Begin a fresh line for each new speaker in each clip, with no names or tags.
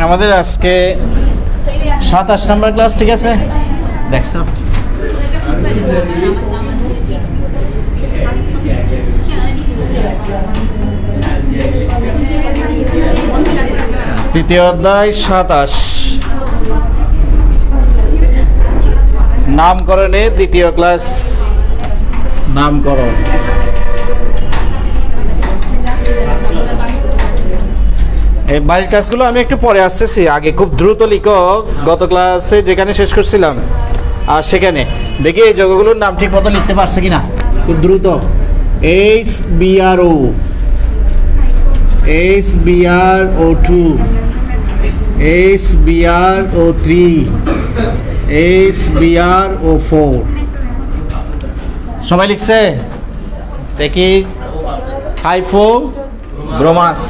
আমাদের আজকে 27 নম্বর ক্লাস, ঠিক আছে? দেখছো তৃতীয় অধ্যায় 27 নামকরণে দ্বিতীয় ক্লাস। নামকরণ এই বাড়ির কাজগুলো আমি একটু পরে আসতেছি, আগে খুব দ্রুত লিখো। গত ক্লাসে যেখানে শেষ করছিলাম আর সেখানে দেখি এই যোগগুলোর নাম ঠিক মতো লিখতে পারছে কিনা, খুব দ্রুত। HBRO, HBRO2, HBRO3, HBRO4 সবাই লিখছে? দেখি হাইপোব্রোমাস,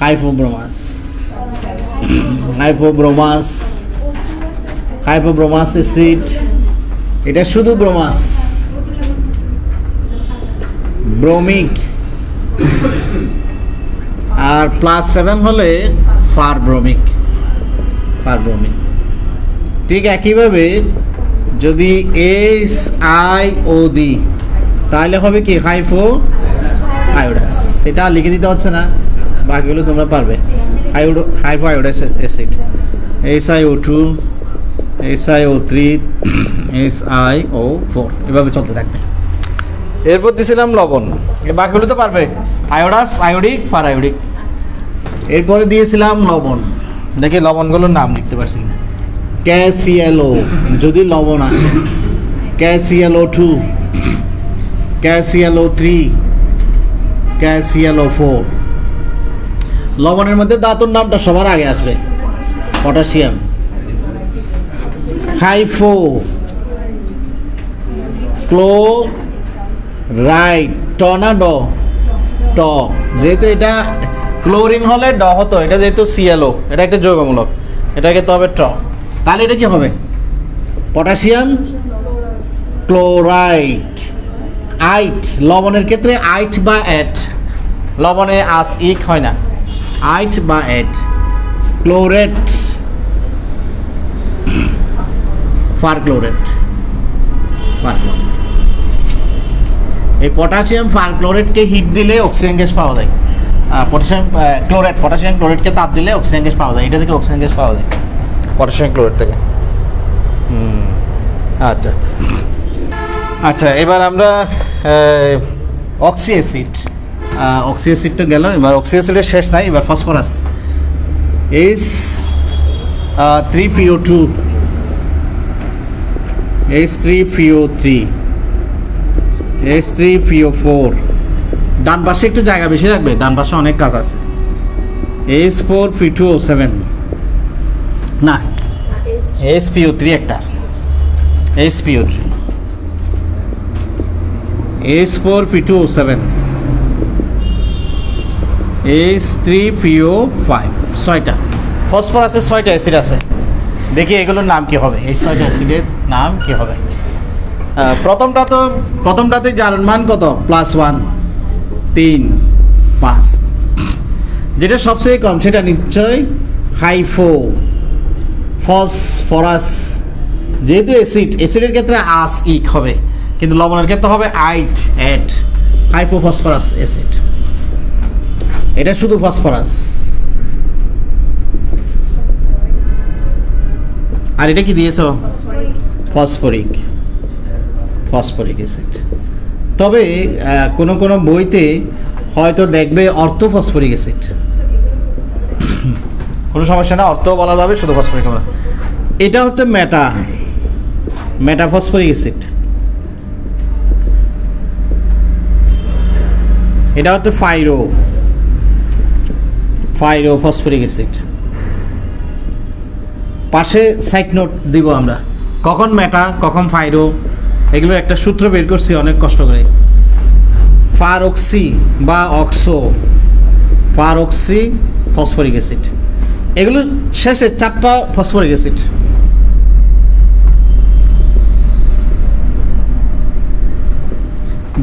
হাইপোব্রোমাস, হাইপোব্রোমাস, হাইপোব্রোমাস অ্যাসিড, এটা শুধু ব্রোমাস। ব্রোমিক আর +7 হলে ফারব্রোমিক, ফারব্রোমিক। ঠিক একইভাবে যদি SiO দিই তাহলে হবে কি হাইপো আয়োডাস। এটা লিখে দিতে হচ্ছে না, বাকিগুলো তোমরা পারবে। Hypo আয়োডাস acid, SiO2, SiO3, SiO4 এভাবে চলতে থাকবে। এরপর দিয়েছিলাম লবণ, বাকিগুলো তো পারবে। আয়োডাস, আয়োডিক, ফারায়োডিক। এরপরে দিয়েছিলাম লবণ, দেখি লবণগুলোর নাম লিখতে পারছি। KClO যদি লবণ আসে, KClO2, KClO3, KClO4। লবণের মধ্যে ধাতুর নামটা সবার আগে আসবে, পটাশিয়াম। হাইপো ক্লোরাইড, টর্নাডো, ট, যেহেতু এটা ক্লোরিন হলে ড হতো, এটা যেহেতু ClO, এটা একটা যৌগমূলক, এটাকে তো হবে ট। তাহলে এটা কি হবে? Potassium chloride. আইট, লবণের ক্ষেত্রে আইট বা এট, লবণে আস ইক হয় না, আইট বা এট। ক্লোরেট, ফারক্লোরেট, ফারক্লোরেট। এই পটাশিয়াম ফারক্লোরেটকে হিট দিলে অক্সিজেন গ্যাস পাওয়া যায়। পটাশিয়াম ক্লোরাইড, পটাশিয়াম ক্লোরাইডকে তাপ দিলে অক্সিজেন গ্যাস পাওয়া যায়। এটা থেকে অক্সিজেন গ্যাস পাওয়া যায় পটাশিয়াম ক্লোরাইড থেকে। আচ্ছা আচ্ছা, এবার আমরা অক্সি অ্যাসিড, অক্সি অ্যাসিড তো গেল। এবার অক্সি অ্যাসিডের শেষ নাই, এবার ফসফরাস। H3PO2, H3PO3, H3PO4। ডান পাশে একটু জায়গা বেশি রাখবে, ডান পাশে অনেক কাজ আছে। H4P2O7 না, HPO3 একটা আছে, HPO3, H4P2O7, H3PO5। 6টা ফসফরাসের 6টা অ্যাসিড আছে। দেখি এগুলোর নাম কি হবে, এই 6টা অ্যাসিডের নাম কি হবে। প্রথমটাতে যার মান কত? +1, 3, 5। যেটা সবচেয়ে কম সেটা নিশ্চয়ই হাইপো ফসফরাস। যেহেতু অ্যাসিড, অ্যাসিডের ক্ষেত্রে আস ইক হবে, কিন্তু লবণের ক্ষেত্রে হবে আইট এট। হাইপোফসফরাস অ্যাসিড, এটা শুধু ফসফরাস। আর এটা কি দিয়েছো? Phosphoric, phosphoric acid. তবে কোনো কোনো বইতে হয়তো দেখবে অর্থ ফসফরিক অ্যাসিড, কোনো সমস্যা না, অর্থ বলা যাবে, শুধু ফসফরিক বলা। এটা হচ্ছে মেটাফসফরিক অ্যাসিড। এটা হচ্ছে ফাইরোফসফরিক অ্যাসিড। পাশে সাইড নোট দিব আমরা, কখন মেটা কখন ফাইরো, এগুলো একটা সূত্র বের করছি অনেক কষ্ট করে। ফারঅক্সি বা অক্সো, ফারঅক্সি ফসফরিক অ্যাসিড, এগুলো শেষে 4টা ফসফরিক অ্যাসিড।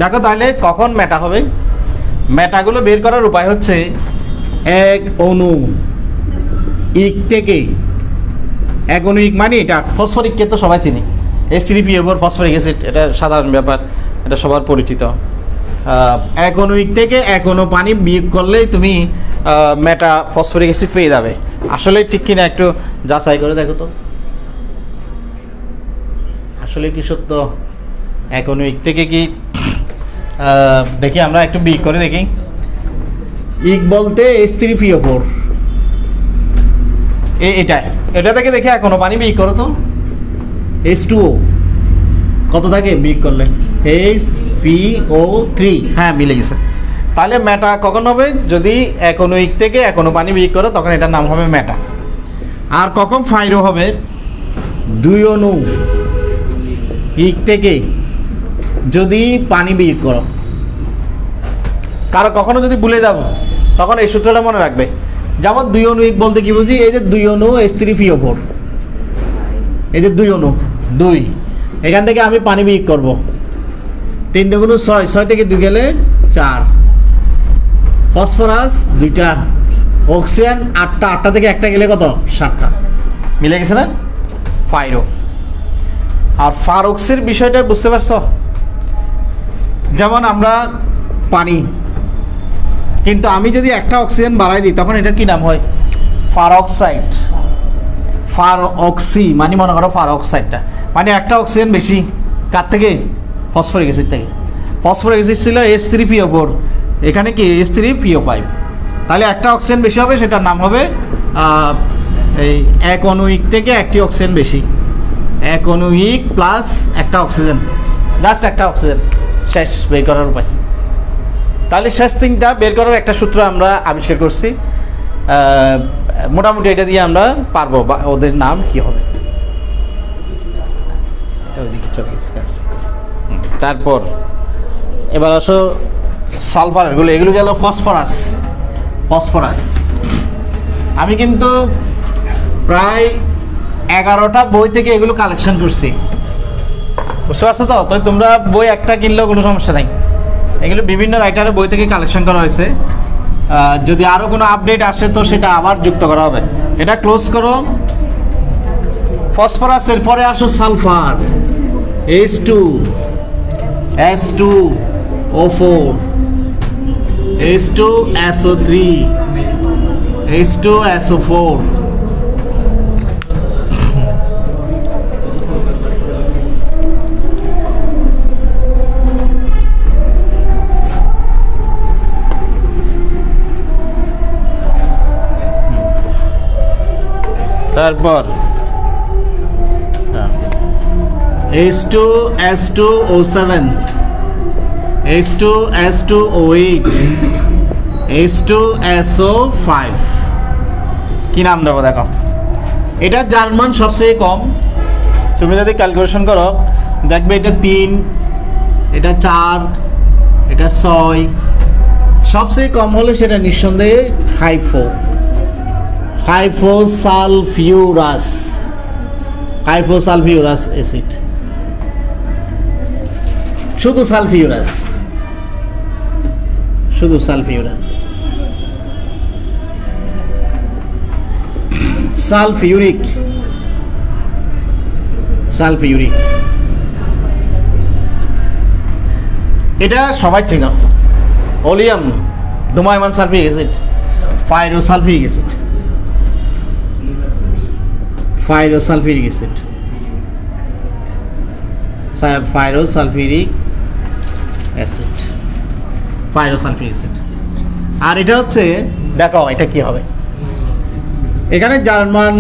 দেখো তাহলে কখন মেটা হবে। মেটাগুলো বের করার উপায় হচ্ছে এক অণু ইক থেকে অ্যাকোনিক মানে এটা ফসফরিককে তো সবাই চিনি, H3PO4 ফসফরিক অ্যাসিড, এটা সাধারণ ব্যাপার, এটা সবার পরিচিত। অ্যাকোনিক থেকে অ্যাকোনো পানি বিয়োগ করলেই তুমি মেটা ফসফরিক অ্যাসিড পেয়ে যাবে। আসলে ঠিক কিনা একটু যাচাই করে দেখো তো, আসলে কি সত্য? অ্যাকোনিক থেকে কি দেখি আমরা একটু বিয়োগ করে দেখি। ইক বলতে H3PO4, এটা থেকে দেখে এখনো পানি বিয়োগ করো তো, H2O কত থাকে বিয়োগ করলে? HPO3, হ্যাঁ মিলে গেছে। তাহলে মেটা কখন হবে? যদি অ্যাকোনিক থেকে এখনো পানি বিয়োগ করো তখন এটার নাম হবে মেটা। আর কখন ফাইরো হবে? 2 অণু ইক থেকে যদি পানি বিয়োগ করো। কারো কখনো যদি ভুলে যাবো তখন এই সূত্রটা মনে রাখবে। যেমন 2 অণু ইক বলতে কি বুঝি? এই যে 2 অণু H3PO4, এই যে 2 অণু 2, এখান থেকে আমি পানি বিয়োগ করব। 3 দুগুণ 6, 6 থেকে 2 গেলে 4, ফসফরাস 2টা, অক্সিজেন 8টা, 8টা থেকে একটা গেলে কত? 7টা। মিলে গেছে না? ফাইরো। আর ফারক্সির বিষয়টা বুঝতে পারছো? যেমন আমরা পানি, কিন্তু আমি যদি একটা অক্সিজেন বাড়াই দিই তখন এটার কি নাম হয়? ফারঅক্সাইড। ফারঅক্সি মানে মনে করো ফারঅক্সাইডটা, মানে একটা অক্সিজেন বেশি। কার থেকে? ফসফরিক অ্যাসিড থেকে। ফসফরিক অ্যাসিড ছিল H3PO4, এখানে কি H3PO5, তাহলে একটা অক্সিজেন বেশি হবে, সেটার নাম হবে এই এক অণুইক থেকে একটি অক্সিজেন বেশি। এক অণুইক প্লাস একটা অক্সিজেন, জাস্ট একটা অক্সিজেন, শেষ বের করার উপায়। তাহলে শেষ তিনটা বের করার একটা সূত্র আমরা আবিষ্কার করছি। মোটামুটি এটা দিয়ে আমরা পারবো বা ওদের নাম কি হবে। তারপর এবার আসো সালফারগুলো, এগুলো গেল ফসফরাস। ফসফরাস আমি কিন্তু প্রায় 11টা বই থেকে এগুলো কালেকশন করছি, বুঝতে পারছো তো? তো তোমরা বই একটা কিনলেও কোনো সমস্যা নাই, এগুলো বিভিন্ন রাইটারের বই থেকে কালেকশন করা হয়েছে। যদি আরও কোনো আপডেট আসে তো সেটা আবার যুক্ত করা হবে। এটা ক্লোজ করো। ফসফরাসের পরে আসো sulphur, H2, S2O4, H2SO3, H2SO4, তারপর H2S2O7, H2S2O8, H2SO5। কি নাম দেবো দেখো? এটা জার্মান সবচেয়ে কম। তুমি যদি ক্যালকুলেশন করো দেখবে এটা 3, এটা 4, এটা 6, সবচেয়ে কম হলে সেটা নিঃসন্দেহে হাইফোসালফিউরাস অ্যাসিড। শুধু সালফিউরাস, সালফিউরিক, এটা সবাই চেনো। ওলিয়াম ধুমায়মান sulphuric acid, pyrosulphuric acid, pyrosulphuric acid. আর এটা হচ্ছে, দেখো এটা কি হবে? এখানে জার্মান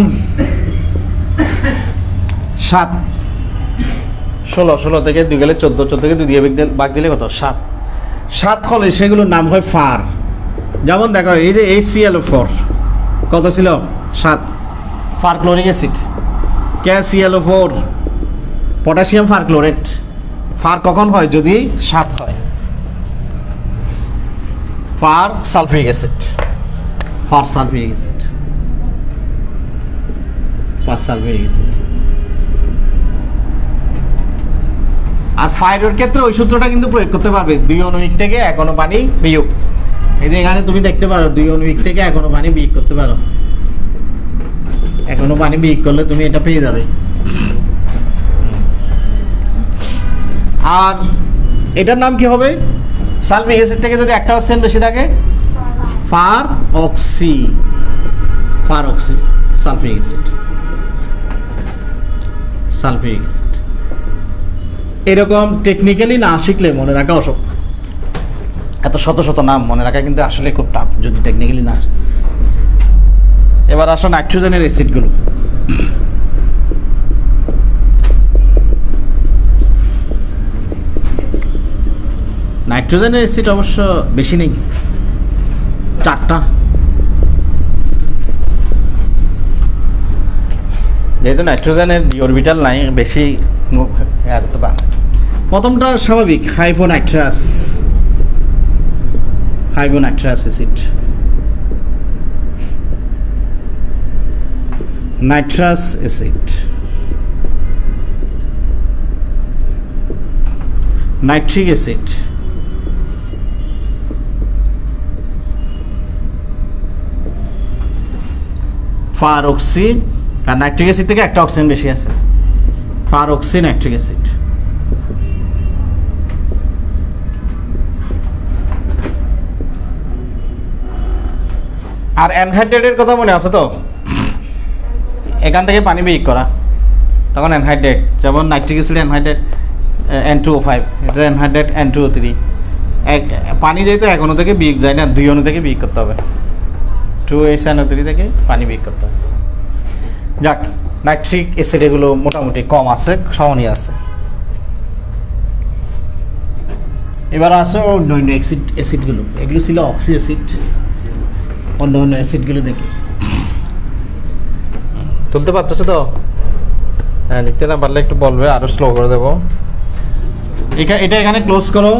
7, 16 থেকে 2 গেলে 14, 14 থেকে 2 দিয়ে ভাগ দিলে কত? 7 হলে সেগুলোর নাম হয় ফার। যেমন দেখো এই যে HClO4 কত ছিল? 7, perchloric acid. KClO4 potassium perchlorate. Per কখন হয়? যদি 7 হয়। ফার সালফিউরিক অ্যাসিড, আর ফাইরের ক্ষেত্রে ওই সূত্রটা কিন্তু প্রয়োগ করতে পারবে। 2 অণুইক থেকে এখনো পানি বিয়োগ। এই যে এখানে তুমি দেখতে পারো 2 অণুইক থেকে এখনো পানি বিয়োগ করতে পারো। এখনো পানি বিয়োগ করলে তুমি এটা পেয়ে যাবে। আর এটার নাম কি হবে? সালফিক অ্যাসিড থেকে যদি একটা অক্সিজেন বেশি থাকে ফার অক্সি সালফিক অ্যাসিড। এরকম টেকনিক্যালি না শিখলে মনে রাখা অসম্ভব। এত শত শত নাম মনে রাখা কিন্তু আসলে খুব টাফ যদি টেকনিক্যালি না। এবার আসো নাইট্রোজেনের অ্যাসিডগুলো। নাইট্রোজেনের অ্যাসিড অবশ্য বেশি নেই, 4টা। যেহেতু নাইট্রোজেনের অরবিটাল নাই বেশি করতে পারে। প্রথমটা স্বাভাবিক, hyponitrous acid. Nitrous acid, nitric acid, peroxy. আর নাইট্রিক অ্যাসিড থেকে একটা অক্সিজেন বেশি আছে, ফারঅক্সি নাইট্রিক অ্যাসিড। আর অ্যানহাইড্রেটের কথা মনে আছে তো? এখান থেকে পানি বিয়োগ করা, তখন অ্যানহাইড্রেট, যেমন নাইট্রিক অ্যাসিড অ্যানহাইড্রেট N2O5, এটা অ্যানহাইড্রেট N2O3। পানি যেহেতু 1 অণু থেকে বিয়োগ যায় না, 2 অণু থেকে বিয়োগ করতে হবে, 2HNO3 থেকে পানি বিয়োগ করতে হবে। যাক, নাইট্রিক অ্যাসিড এগুলো মোটামুটি কম আছে, সমানই আছে। এবার আসো অন্য অ্যাসিডগুলো। এগুলো ছিল অক্সি অ্যাসিড। অন্য অ্যাসিডগুলো দেখি, তুলতে পারতেছো তো? হ্যাঁ, লিখতে না পারলে একটু বলবে, আরও স্লো করে দেবো। এটা এখানে ক্লোজ করো।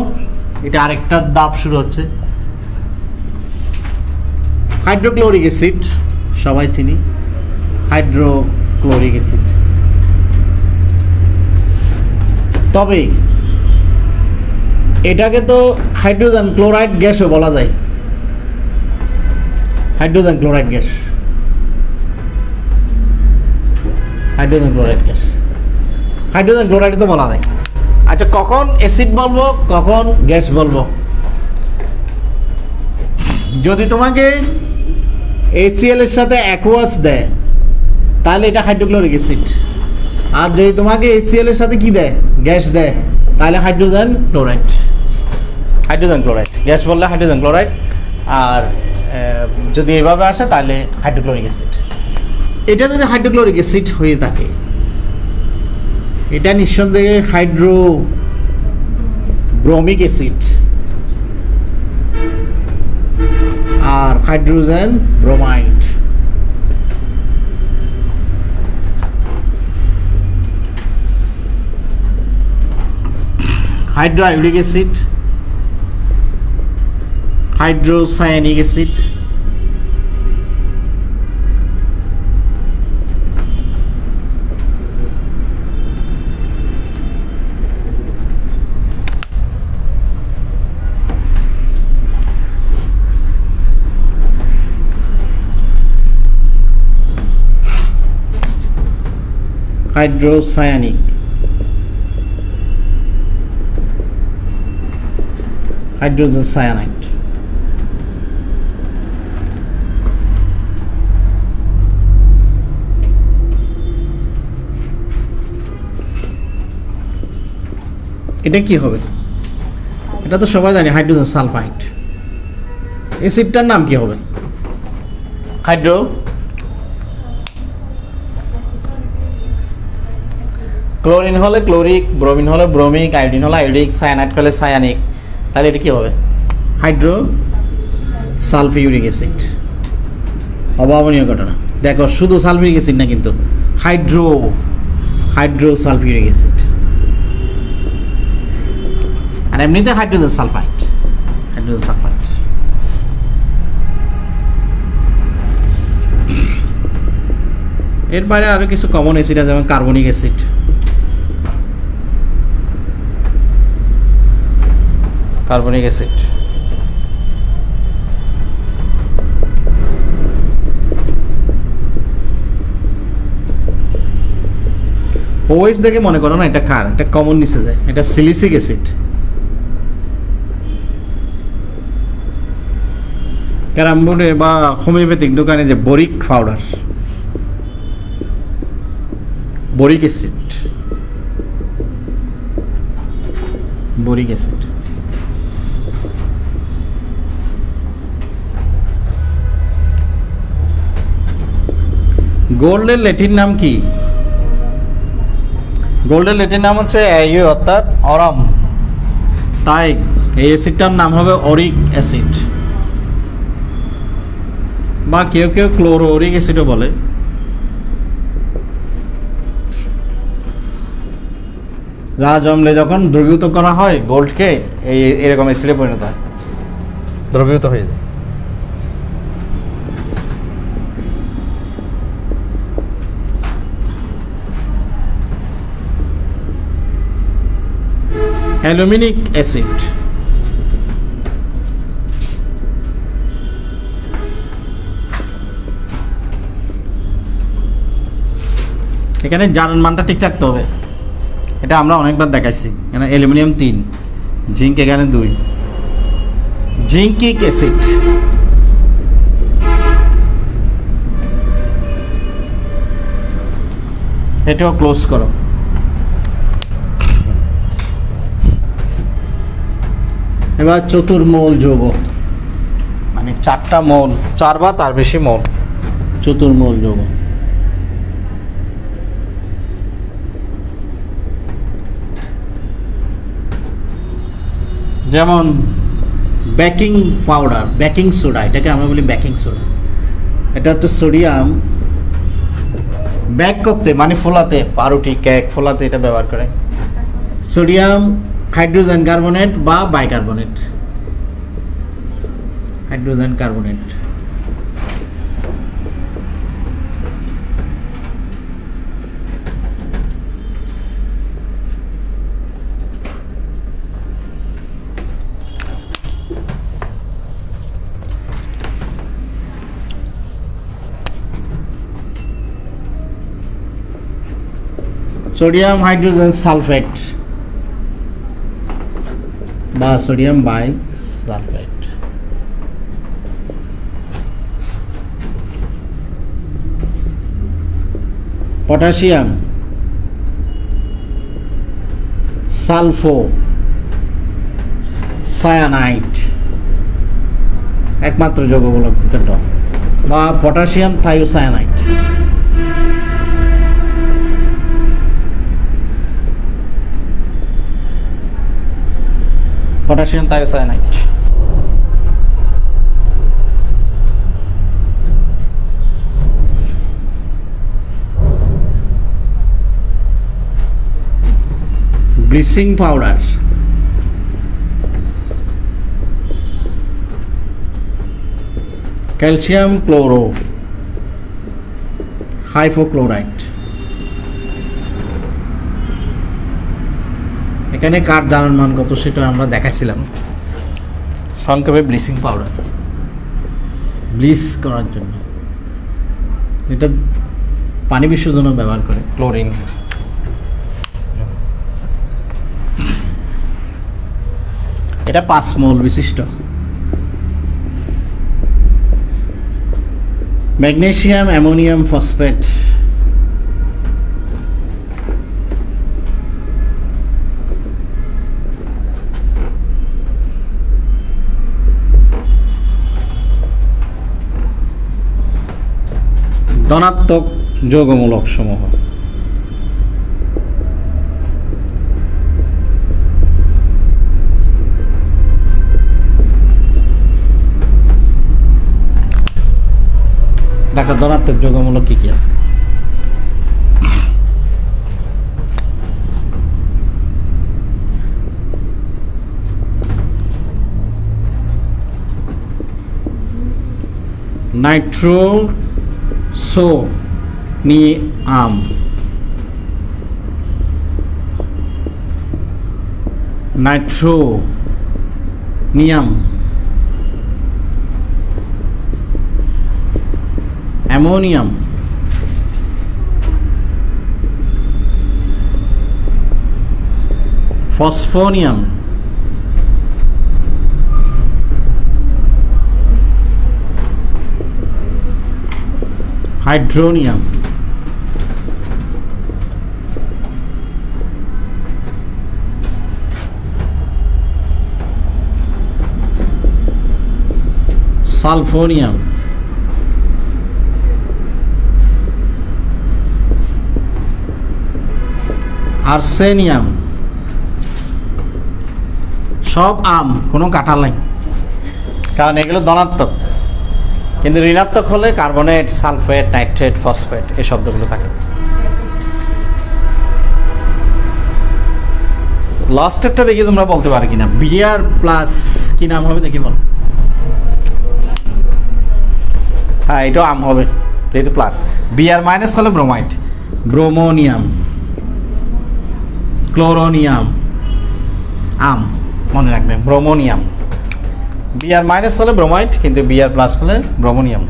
এটা আরেকটা ধাপ শুরু হচ্ছে। হাইড্রোক্লোরিক অ্যাসিড সবাই চিনি, হাইড্রোক্লোরিক অ্যাসিড। তবে এটাকে তো হাইড্রোজেন ক্লোরাইড গ্যাসও বলা যায়। Hydrogen chloride gas, hydrogen chloride তো বলা যায়। আচ্ছা, কখন অ্যাসিড বলবো কখন গ্যাস বলবো? যদি তোমাকে HCl এর সাথে অ্যাকুয়াস দেয় তাহলে এটা হাইড্রোক্লোরিক অ্যাসিড। আর যদি তোমাকে HCl এর সাথে কি দেয়, গ্যাস দেয়, তাহলে হাইড্রোজেন ক্লোরাইড। গ্যাস বললে হাইড্রোজেন ক্লোরাইড, আর যদি এভাবে আসে তাহলে হাইড্রোক্লোরিক অ্যাসিড। এটা যদি হাইড্রোক্লোরিক অ্যাসিড হয়ে থাকে, এটা নিঃসন্দেহে হাইড্রোব্রোমিক অ্যাসিড আর hydrogen bromide. Hydroiodic acid, hydrocyanic acid, hydrocyanic, hydrogen cyanide. এটা কি হবে? এটা তো সবাই জানি, হাইড্রোজেন সালফাইড। অ্যাসিডটার নাম কি হবে? হাইড্রো ক্লোরিন হলে ক্লোরিক, ব্রোমিন হলে ব্রোমিক, আয়োডিন হলে আয়োডিক, সায়ানাইড হলে সায়ানিক। তাহলে এটা কি হবে? Hydro sulphuric acid. অভাবনীয় ঘটনা। দেখো, শুধু সালফিউরিক অ্যাসিড না, কিন্তু হাইড্রো সালফিউরিক অ্যাসিড। আর এমনিতে হাইড্রোজেন সালফাইড। এর বাইরে আরো কিছু কমন অ্যাসিড আছে, যেমন কার্বনিক অ্যাসিড। ওএস দেখে মনে করো না এটা কার, এটা কমন নিচে যায়, এটা সিলিসিক অ্যাসিড। ক্যারামবোর্ডে বা হোমিওপ্যাথিক দোকানে যে boric powder, boric acid, boric acid. গোল্ডের ল্যাটিন নাম কি? গোল্ডের ল্যাটিন নাম হচ্ছে অ্যাইও অর্থাৎ অরম, তাই এই অ্যাসিডটার নাম হবে অরিক অ্যাসিড, বা কেউ কেউ ক্লোরোরিক অ্যাসিডও বলে। রাজ অম্লে যখন দ্রবীভূত করা হয় গোল্ডকে, এরকম অ্যাসিডে পরিণত হয়, দ্রবীভূত হয়ে যায়। অ্যালুমিনিক অ্যাসিড, এখানে জারণ মানটা ঠিক রাখতে হবে, এটা আমরা অনেকবার দেখাইছি। এখানে অ্যালুমিনিয়াম 3, জিঙ্ক এখানে 2। জিঙ্কিক অ্যাসিড, এটাও ক্লোজ করো। এবার চতুর্মৌল যৌগ, মানে 4টা মৌল, 4 বা তার বেশি মৌল, চতুর্মৌল যৌগ। যেমন বেকিং পাউডার, বেকিং সোডা, এটাকে আমরা বলি বেকিং সোডা। এটা হচ্ছে সোডিয়াম বেক করতে, মানে ফোলাতে, পাউরুটি কেক ফোলাতে এটা ব্যবহার করে। সোডিয়াম হাইড্রোজেন কার্বনেট বা bicarbonate, hydrogen carbonate. Sodium hydrogen sulphate বা sodium bisulphate. Potassium sulphocyanide, একমাত্র যৌগমূলক যেটা, বা potassium thiocyanide. Potassium thiocyanide. Bleaching powder, calcium chloro hypochlorite. এখানে কার জারণ মান কত সেটা আমরা দেখাইছিলাম সংক্ষেপে। ব্লিচিং পাউডার ব্লিচ করার জন্য, এটা পানি বিশুদ্ধনের ব্যবহার করে, ক্লোরিন। এটা 5 মোল বিশিষ্ট। ম্যাগনেসিয়াম অ্যামোনিয়াম ফসফেট, ধনাত্মক যৌগমূলক সমূহ। ডাক্তার, ধনাত্মক যৌগমূলক কি কি আছে? নাইট্রোসোনিয়াম, নাইট্রোনিয়াম, অ্যামোনিয়াম, ফসফোনিয়াম, হাইড্রোনিয়াম, সালফোনিয়াম, আর্সেনিয়াম, সব আম, কোনো কাঁঠাল নাই, কারণ এগুলো ধনাত্মক। কিন্তু ঋণাত্মক হলে কার্বনেট, সালফেট, নাইট্রেট, ফসফেট এই শব্দগুলো থাকে। লাস্টেরটা দেখি তোমরা বলতে পারো কিনা। বিআর প্লাস কি নাম হবে দেখি বল। হ্যাঁ, এটাও আম হবে যেহেতু প্লাস। বিআর মাইনাস হলে ব্রোমাইড, ব্রোমোনিয়াম, ক্লোরোনিয়াম, আম মনে রাখবে, ব্রোমোনিয়াম। বিআর মাইনাস হলে ব্রোমাইড, কিন্তু বিআর প্লাস হলে ব্রোমোনিয়াম।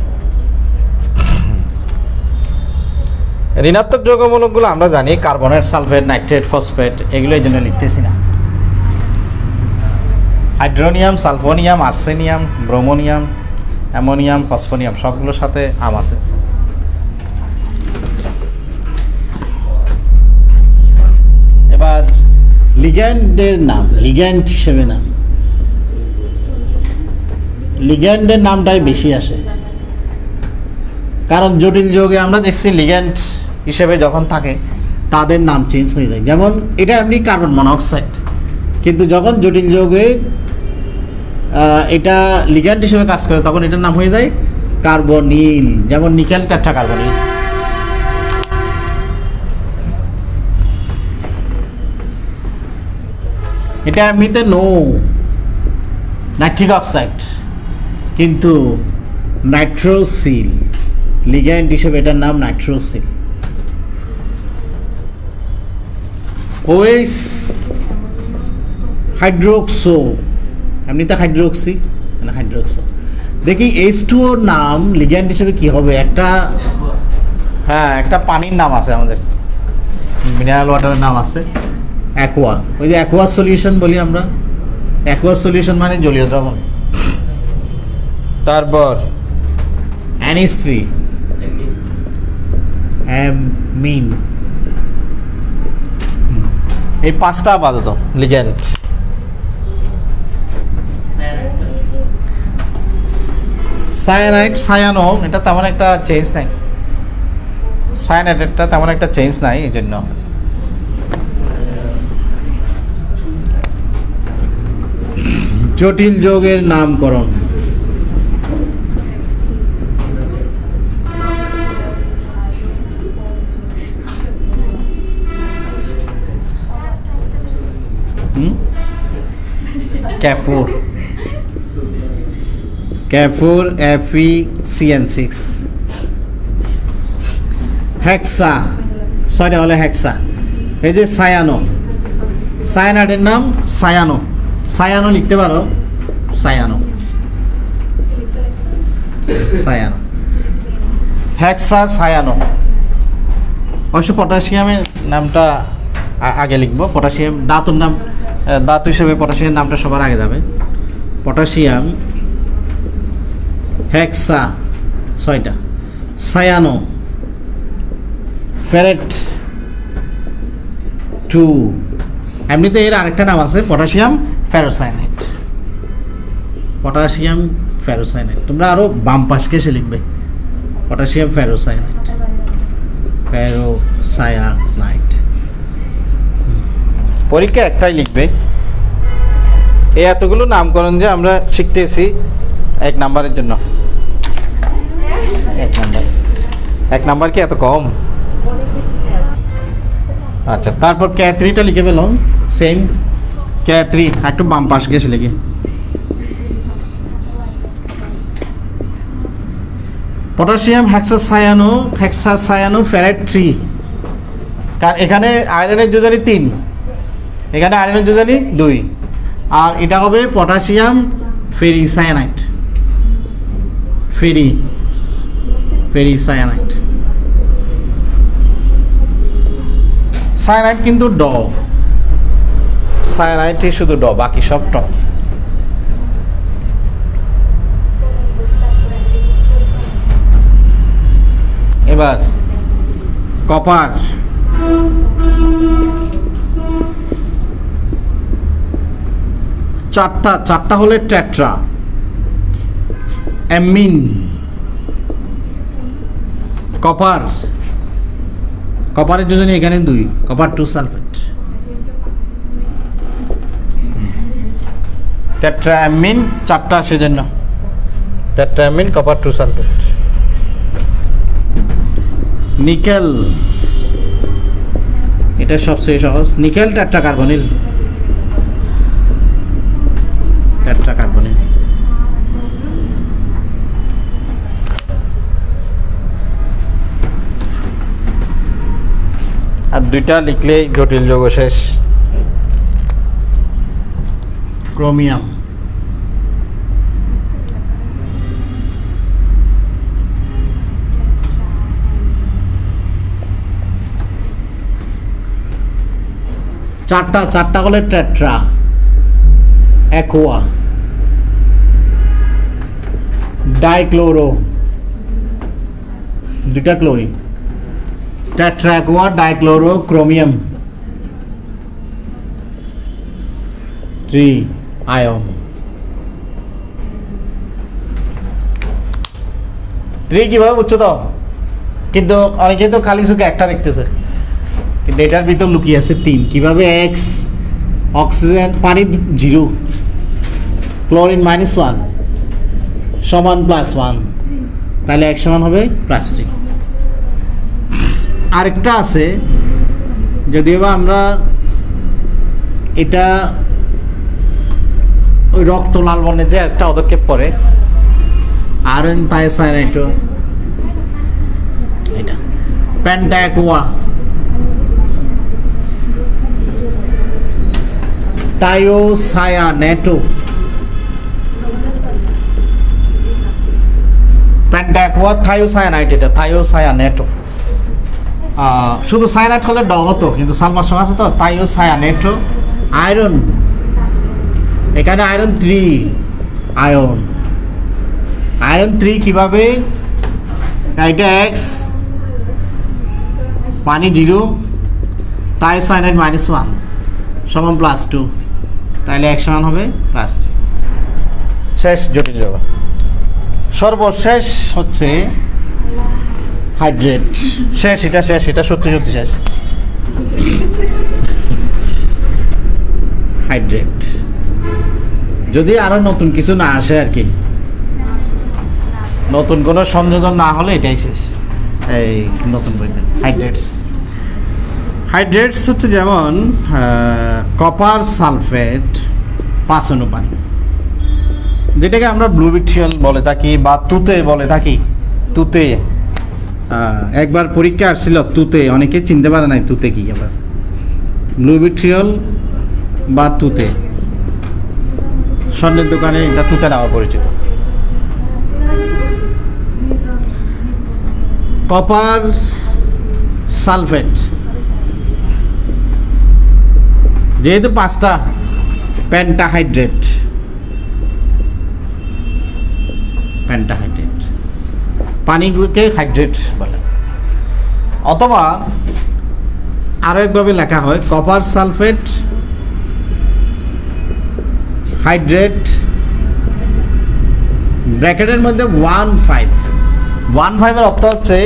ঋণাত্মক যৌগমূলকগুলো আমরা জানি, কার্বনেট, সালফেট, নাইট্রেট, ফসফেট, এগুলো এই জন্য লিখতেছি না। হাইড্রোনিয়াম, সালফোনিয়াম, আর্সেনিয়াম, ব্রোমোনিয়াম, অ্যামোনিয়াম, ফসফোনিয়াম সবগুলোর সাথে আম আছে। এবার লিগ্যান্ডের নাম, লিগ্যান্ড হিসেবে নাম, লিগ্যান্ডের নামটাই বেশি আসে, কারণ জটিল যৌগে আমরা দেখছি লিগ্যান্ড হিসেবে যখন থাকে তাদের নাম চেঞ্জ হয়ে যায়। যেমন এটা এমনি কার্বন মনোক্সাইড, কিন্তু যখন জটিল যৌগে এটা লিগ্যান্ড হিসেবে কাজ করে তখন এটার নাম হয়ে যায় কার্বনিল। যেমন নিকেল টেট্রাকার্বনিল। এটা এমনিতে নো নাইট্রিক অক্সাইড, কিন্তু নাইট্রোসিল, লিগ্যান্ড হিসেবে এটার নাম নাইট্রোসিল। ওএস হাইড্রোক্সো, এমনিতে হাইড্রোক্সি মানে হাইড্রোক্সো। দেখি H2O নাম লিগ্যান্ড হিসেবে কি হবে? একটা, হ্যাঁ, একটা পানির নাম আছে আমাদের, মিনারেল ওয়াটারের নাম আছে অ্যাকোয়া। ওই যে অ্যাকোয়া সলিউশন বলি আমরা, অ্যাকোয়া সলিউশন মানে জলীয় দ্রবণ। তারপর NH3, অ্যামিন, এই পাঁচটা আপাতত লিগ্যান্ড। সায়ানাইড, সায়ানো, এটা তেমন একটা চেঞ্জ নাই, সায়ানাইডটা তেমন একটা চেঞ্জ নাই, এই জন্য। জটিল যৌগের নামকরণ, ক্যাফোর, ক্যাফোর, FeCN6, হেক্সা, ছয়টা হলে হেক্সা। এই যে সায়ানো, সায়ানাইডের নাম সায়ানো, সায়ানো লিখতে পারো, সায়ানো, সায়ানো, হেক্সা সায়ানো। অবশ্য পটাশিয়ামের নামটা আগে লিখবো। পটাশিয়াম ধাতুর নাম, ধাতু হিসেবে পটাশিয়ামের নামটা সবার আগে যাবে। পটাশিয়াম, হেক্সা ছয়টা, সায়ানো, ফেরেট 2। এমনিতে এর আরেকটা নাম আছে পটাশিয়াম ফেরোসায়ানাইড, পটাশিয়াম ফেরোসায়ানাইড। তোমরা আরও বাম পাশকে এসে লিখবে পটাশিয়াম ফেরোসায়ানাইড, ফেরোসায়ানাইড। পরীক্ষা একটাই লিখবে। এই এতগুলো নামকরণ যে আমরা শিখতেছি 1 নাম্বারের জন্য। 1 নাম্বার কি এত কম? আচ্ছা, তারপর K3টা লিখে পেলাম, সেম K3, একটু বাম পাশ গেছে লিখে। পটাশিয়াম হেক্সাসায়ানো, হেক্সাসায়ানো ফেরেট 3, কারণ এখানে আয়রনের যোজনী 3, এখানে আয়রনের যোজনী 2, আর এটা হবে পটাশিয়াম ফেরিসায়ানাইড, ফেরিসায়ানাইড। সায়ানাইড কিন্তু সায়ানাইডই শুধু ড, বাকি সব ট। এবার কপার, চারটা হলে টেট্রা অ্যামিন। কপারের যোজনী এখানে 2, কপার 2 সালফেট, টেট্রাঅ্যামিন 4টা সেজন্য টেট্রাঅ্যামিন কপার 2 সালফেট। নিকেল, এটা সবচেয়ে সহজ, নিকেল টেট্রাকার্বনিল, আর 2টা লিখলেই জটিল যৌগ শেষ। ক্রোমিয়াম, চারটা হলে টেট্রা অ্যাকোয়া, ডাইক্লোরো, 2টা chlorine, tetra aqua dichloro chromium, 3 ion. 3 কিভাবে বুঝছো তো? কিন্তু অনেকে তো খালি চোখে একটা দেখতেছে, কিন্তু এটার ভিতর লুকিয়ে আছে 3। কিভাবে? এক্স অক্সিজেন, পানি 0, ক্লোরিন -1 সমান +1, তাহলে এক সমান হবে +3। আরেকটা আছে, যদিও বা আমরা এটা ওই রক্ত লাল বর্ণের যে একটা পদক্ষেপ পরে আয়রন থায়োসায়ানাইড, এটা পেন্টাঅ্যাকোয়া, থায়োসায়ানেটো, পেন্টাঅ্যাকোয়া থায়োসায়ানাইড, এটা থায়োসায়ানেটো। শুধু সায়ানাইড হলে ড হতো, কিন্তু সালফার সহ আছে তো, থায়োসায়ানেটো। আয়রন, এখানে আয়রন 3 আয়রন 3 কিভাবে? এটা এক্স, পানি 0, থায়োসায়ানাইড -1 সমান +2, তাহলে এক সমান হবে +3। শেষ জটিল যৌগ। সর্বশেষ হচ্ছে হাইড্রেট। শেষ, এটা সত্যি শেষ। হাইড্রেট, যদি আরো নতুন কিছু না আসে আর কি, নতুন কোনো সংযোজন না হলে এটাই শেষ এই নতুন বইতে। হাইড্রেটস হচ্ছে যেমন কপার সালফেট 5 অণু পানি, যেটাকে আমরা ব্লু ভিট্রিয়ল বলে থাকি বা তুতে বলে থাকি। তুতে একবার পরীক্ষা আসছিল, তুতে অনেকে চিনতে পারে নাই তুতে কি। আবার ব্লু ভিট্রিয়ল বা তুতে, স্বর্ণের দোকানে এটা তুতে নামে পরিচিত। কপার সালফেট যেহেতু 5টা, পেন্টাহাইড্রেট, পানিগুলোকে হাইড্রেট বলে। অথবা আরো একভাবে লেখা হয় কপার সালফেট হাইড্রেট, ব্র্যাকেটের মধ্যে 1.5 এর অর্থ হচ্ছে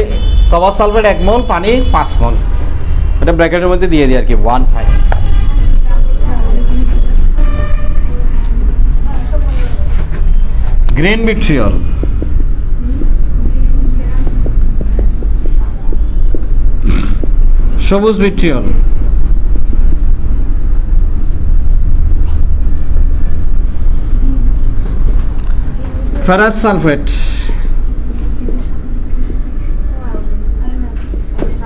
কপার সালফেট 1 মোল, পানি 5 মোল, এটা ব্র্যাকেটের মধ্যে দিয়ে দিই আর কি, 1.5। গ্রিন ভিট্রিয়ল, সবুজ ভিট্রিয়ল, ফেরাস সালফেট,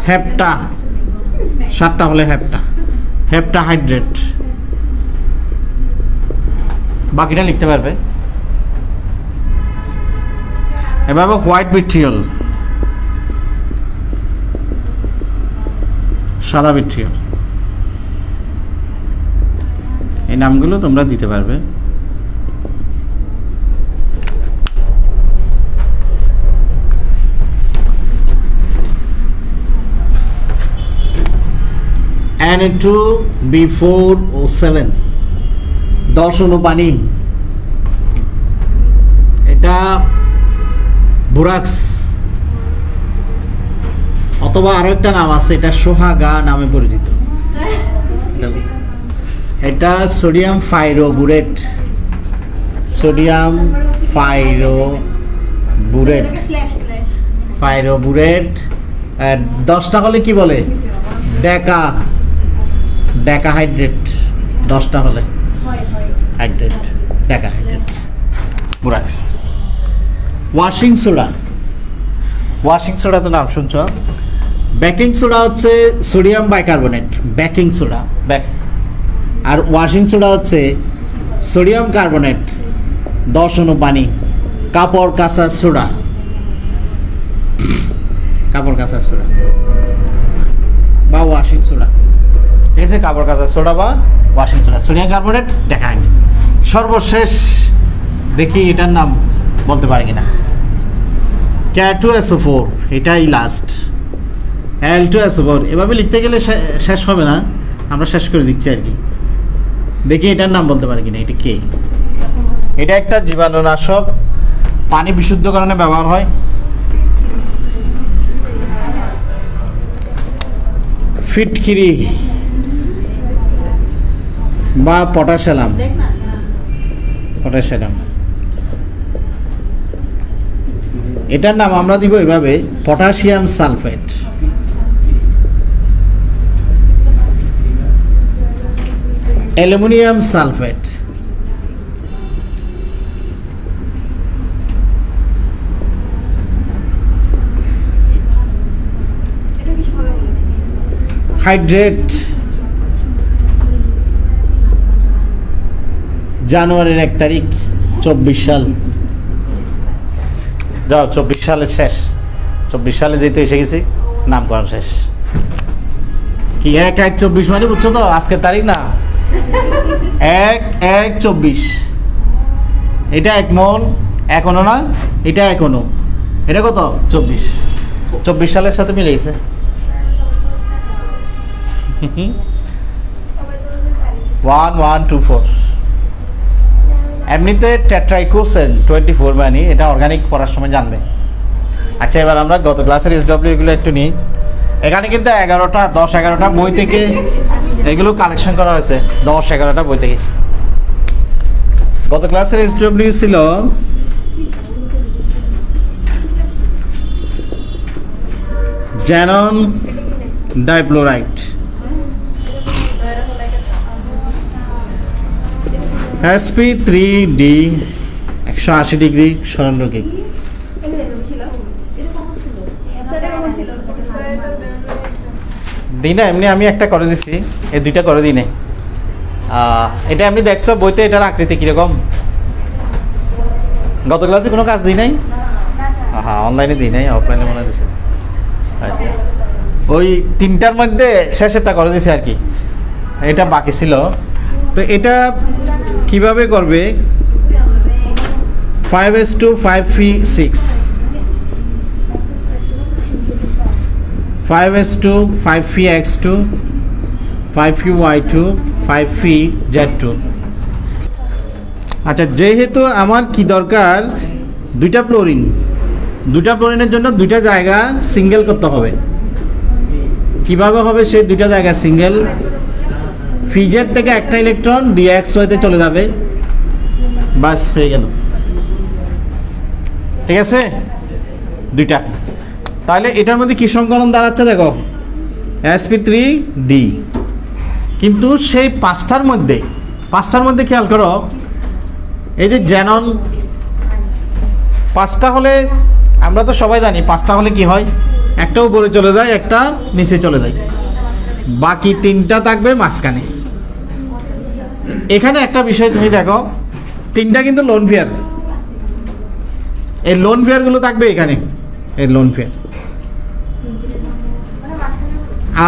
হেপ্টা, 7টা হলে হেপ্টা হাইড্রেট, বাকিটা লিখতে পারবে। এভাবে হোয়াইট ভিট্রিয়ল, সাদা ভিট্রিয়ল, এই নামগুলো তোমরা দিতে পারবে। Na2B4O7 10 অণু পানি, এটা বোরাক্স অথবা আরো একটা নাম আছে, এটা সোহাগা নামে পরিচিত। এটা সোডিয়াম ফাইরোবুরেট, সোডিয়াম ফাইরোবুরেট, ফাইরোবুরেট। 10টা হলে কি বলে? ডেকা, ডেকাহাইড্রেট। 10টা হলে hydrate, decahydrate, borax. Washing soda, washing soda তো নাম শুনছ। বেকিং সোডা হচ্ছে সোডিয়াম বাইকার্বনেট, বেকিং সোডা ব্যাক। আর ওয়াশিং সোডা হচ্ছে সোডিয়াম কার্বনেট 10 অণু পানি। কাপড় কাঁচা সোডা, কাপড় কাঁচা সোডা বা ওয়াশিং সোডা, ঠিক আছে? কাপড় কাঁচা সোডা বা ওয়াশিং সোডা, সোডিয়াম কার্বনেট, ডেকাহাইড্রেট। সর্বশেষ দেখি এটার নাম বলতে পারি কিনা। K2SO4, এটাই লাস্ট। Al2SO4 এভাবে লিখতে গেলে শেষ হবে না, আমরা শেষ করে দিচ্ছি আর কি। দেখি এটার নাম বলতে পারি কিনা। এটা কে? এটা একটা জীবাণুনাশক, পানি বিশুদ্ধকরণে ব্যবহার হয়। ফিটকিরি বা পটাশিয়াম, পটাশিয়াম। এটার নাম আমরা দিব এভাবে, potassium sulphate. Aluminium sulphate, hydrate. জানুয়ারির 1 তারিখ 24 সাল। যাও 24 সালের শেষ, 24 সালে যেহেতু এসে গেছি, নামকরণ শেষ। কি 1/1/24 মানে বুঝছো তো? আজকের তারিখ না, 1/1/24। এটা 1 মল, এখনো না, এটা এখনো, এটা কত? 24 সালের সাথে মিলে গেছে। ওয়ান 124। এমনিতে টেট্রাইকোসেন 24 মানে এটা অর্গানিক পড়ার সময় জানবে। আচ্ছা, এবার আমরা গত ক্লাসের SW এগুলো একটু নিই। এখানে কিন্তু 11টা 10-11টা বই থেকে এগুলো কালেকশন করা হয়েছে, 10-11টা বই থেকে। গত ক্লাসের SW ছিল জ্যানন ডাইফ্লোরাইড, sp3d 180 ডিগ্রি সরলরৈখিক। দিনে এমনি আমি একটা করে দিছি, এই 2টা করে দিই নাই। এটা এমনি দেখছো বইতে, এটার আকৃতি কীরকম? গত ক্লাসে কোনো কাজ দিই নাই? হ্যাঁ, অনলাইনে দিই নাই, অফলাইনে মনে দিছে। আচ্ছা, ওই 3টার মধ্যে শেষেরটা করে দিছি আর কি, এটা বাকি ছিল। তো এটা কিভাবে করবে? 5s2 5p6, 5s2 5px2 5py2 5pz2। আচ্ছা, যেহেতু আমার কি দরকার, 2টা ফ্লোরিন, 2টা ফ্লোরিনের জন্য 2টা জায়গা সিঙ্গেল করতে হবে। কিভাবে হবে সেই 2টা জায়গা সিঙ্গেল? ফিজের থেকে একটা ইলেকট্রন DXY-তে চলে যাবে, বাস হয়ে গেল। ঠিক আছে, 2টা। তাহলে এটার মধ্যে কি সংকলন দাঁড়াচ্ছে দেখো, sp3d। কিন্তু সেই 5টার মধ্যে খেয়াল করো, এই যে জ্যানন 5টা হলে, আমরা তো সবাই জানি 5টা হলে কি হয়, একটা উপরে চলে যায়, একটা নিচে চলে যায়, বাকি 3টা থাকবে মাঝখানে। এখানে একটা বিষয় তুমি দেখো, 3টা কিন্তু লোন পেয়ার, এই লোন পেয়ারগুলো থাকবে এখানে, এই লোন পেয়ার।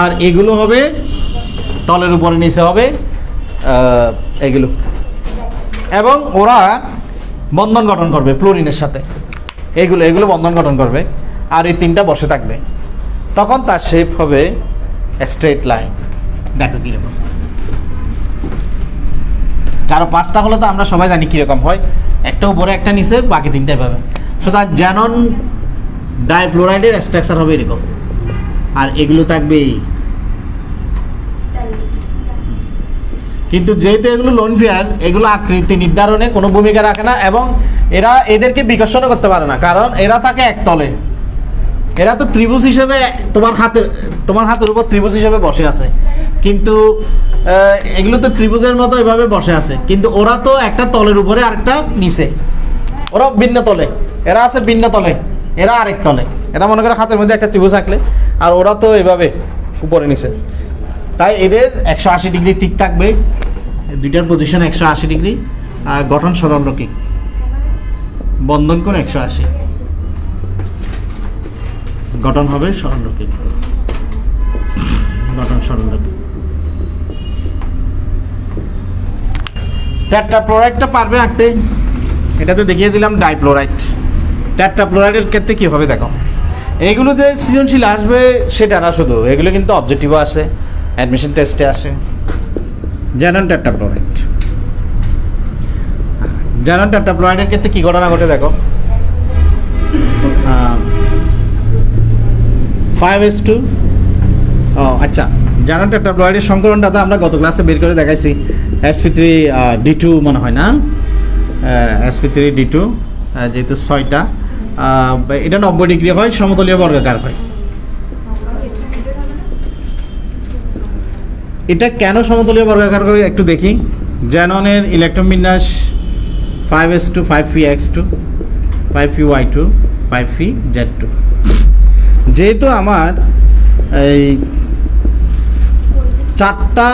আর এগুলো হবে তলের উপরে নিচে হবে, এগুলো, এবং ওরা বন্ধন গঠন করবে ফ্লোরিনের সাথে, এগুলো বন্ধন গঠন করবে, আর এই তিনটা বসে থাকবে, তখন তার শেপ হবে স্ট্রেট লাইন। দেখো কীরকম, কারো 5টা হলে তো আমরা সবাই জানি কীরকম হয়, একটা উপরে একটা নিচে, বাকি তিনটাই পাবে। সুতরাং জ্যানন ডাইফ্লোরাইডের স্ট্রাকচার হবে এরকম, আর এগুলো থাকবে। কিন্তু যেহেতু এগুলো লোন পেয়ার, এগুলো আকৃতি নির্ধারণে কোনো ভূমিকা রাখে না, এবং এদেরকে বিকর্ষণও করতে পারে না, কারণ এরা থাকে একতলে। এরা তো ত্রিভুজ হিসেবে তোমার হাতের উপর ত্রিভুজ হিসেবে বসে আছে, কিন্তু এগুলো তো ত্রিভুজের মতো এভাবে বসে আছে, কিন্তু ওরা তো একটা তলের উপরে আরেকটা নিচে, ওরা ভিন্ন তলে, এরা আছে ভিন্ন তলে, এরা আরেক তলে। এরা মনে করে হাতের মধ্যে একটা ত্রিভুজ আঁকলে, আর ওরা তো এভাবে উপরে নিচে। তাই এদের 180 ডিগ্রি ঠিক থাকবে, দুইটার পজিশন 180 ডিগ্রি, আর গঠন সরলরৈখিক, বন্ধন করে 180, গঠন হবে সরলরৈখিক, গঠন সরলরৈখিক। টেট্রাফ্লোরাইডটা পারবে আঁকতে, এটাতে দেখিয়ে দিলাম ডাইফ্লোরাইড। টেট্রাফ্লোরাইডের ক্ষেত্রে কী হবে দেখো, এইগুলো যে সৃজনশীল আসবে সেটা না শুধু, এগুলো কিন্তু অবজেক্টিভও আসে, অ্যাডমিশন টেস্টে আসে। জ্যানন টেট্রাফ্লোরাইড, জ্যানন টেট্রাফ্লোরাইডের ক্ষেত্রে কী ঘটনা ঘটে দেখো, 5s2, আচ্ছা, জ্যানন টেট্রাফ্লোরাইডের সংকরণটা তো আমরা গত ক্লাসে বের করে দেখাইছি, sp3d2 মনে হয় না, sp3d2, যেহেতু 6টা, এটা 90 ডিগ্রি হয়, সমতলীয় বর্গাকার হয়। এটা কেন সমতলীয় বর্গাকার হয় একটু দেখি। জ্যাননের ইলেকট্রন বিন্যাস 5s2, 5px2, 5py2, 5pz2। যেহেতু আমার এই 4টা